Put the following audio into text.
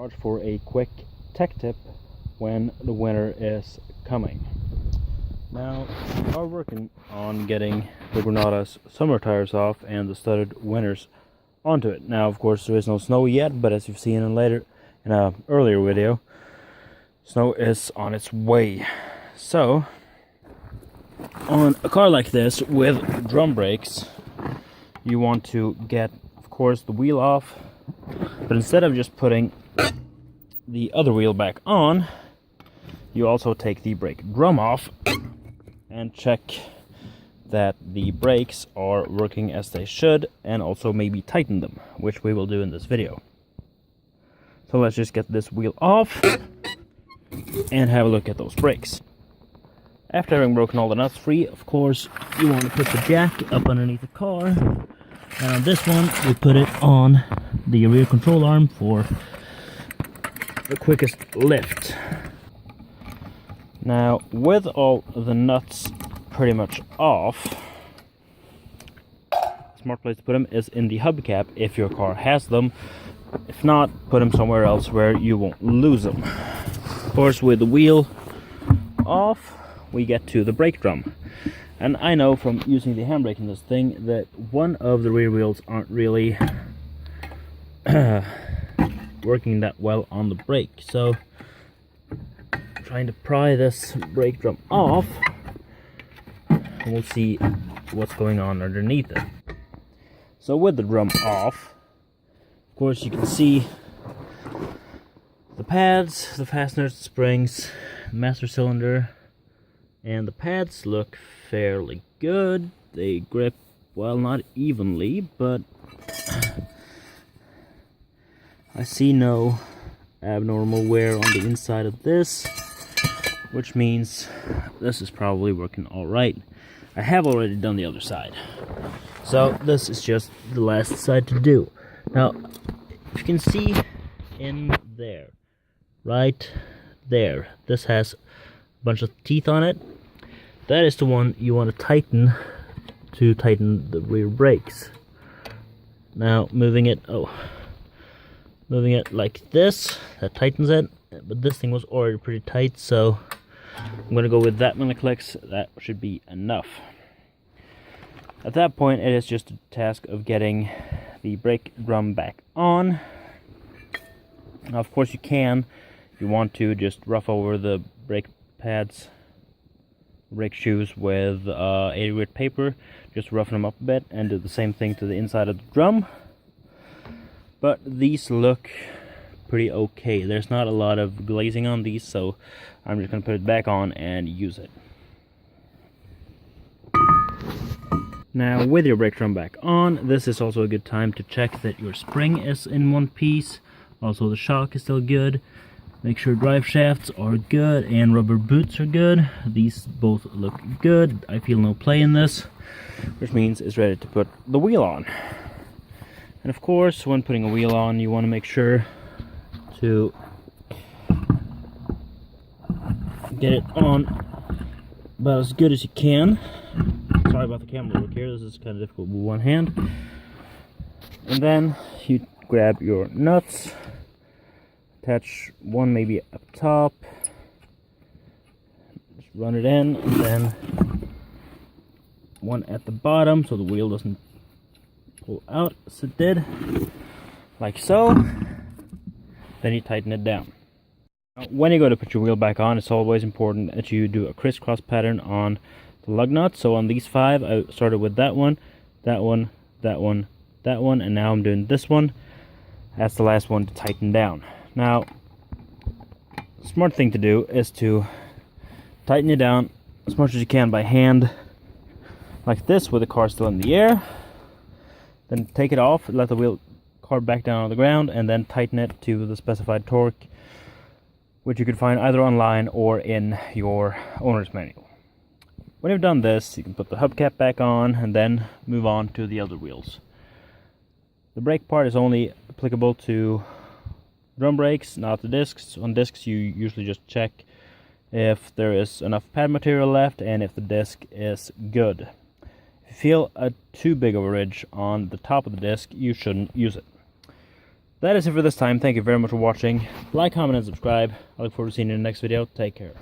watch for a quick tech tip when the winter is coming. Now, we are working on getting the Granadas summer tires off and the studded winters onto it. Now, of course, there is no snow yet, but as you've seen in an earlier video, snow is on its way. So, on a car like this with drum brakes, you want to get, of course, the wheel off, but instead of just putting the other wheel back on, you also take the brake drum off and check that the brakes are working as they should, and also maybe tighten them, which we will do in this video. So let's just get this wheel off and have a look at those brakes. After having broken all the nuts free, of course, you want to put the jack up underneath the car. And on this one, we put it on the rear control arm for the quickest lift. Now, with all the nuts pretty much off, a smart place to put them is in the hubcap if your car has them. If not, put them somewhere else where you won't lose them. Of course, with the wheel off, we get to the brake drum. And I know from using the handbrake in this thing that one of the rear wheels aren't really working that well on the brake. So, trying to pry this brake drum off, and we'll see what's going on underneath it. So with the drum off, of course you can see the pads, the fasteners, the springs, the master cylinder, and the pads look fairly good. They grip, well, not evenly, but I see no abnormal wear on the inside of this, which means this is probably working alright. I have already done the other side, so this is just the last side to do. Now, if you can see in there, right there, this has a bunch of teeth on it. That is the one you want to tighten the rear brakes. Now, moving it like this, that tightens it, but this thing was already pretty tight, so I'm going to go with that many clicks. That should be enough. At that point, it is just a task of getting the brake drum back on. Now, of course, you can, if you want to, just rough over the brake pads, brake shoes with 80 grit paper. Just roughen them up a bit and do the same thing to the inside of the drum. But these look pretty okay. There's not a lot of glazing on these, so I'm just going to put it back on and use it. Now, with your brake drum back on, this is also a good time to check that your spring is in one piece. Also, the shock is still good. Make sure drive shafts are good and rubber boots are good. These both look good. I feel no play in this, which means it's ready to put the wheel on. And of course, when putting a wheel on, you want to make sure to get it on about as good as you can. Sorry about the camera look here, this is kind of difficult with one hand. And then you grab your nuts, attach one maybe up top, just run it in, and then one at the bottom so the wheel doesn't pull out as it did, like so. Then you tighten it down. Now, when you go to put your wheel back on, it's always important that you do a crisscross pattern on the lug nuts. So on these 5, I started with that one, that one, that one, that one, and now I'm doing this one. That's the last one to tighten down. Now, the smart thing to do is to tighten it down as much as you can by hand, like this, with the car still in the air. Then take it off, let the wheel car back down on the ground, and then tighten it to the specified torque, which you can find either online or in your owner's manual. When you've done this, you can put the hubcap back on and then move on to the other wheels. The brake part is only applicable to drum brakes, not the discs. On discs, you usually just check if there is enough pad material left and if the disc is good. If you feel too big of a ridge on the top of the disc, you shouldn't use it. that is it for this time. Thank you very much for watching. Like, comment, and subscribe. I look forward to seeing you in the next video. Take care.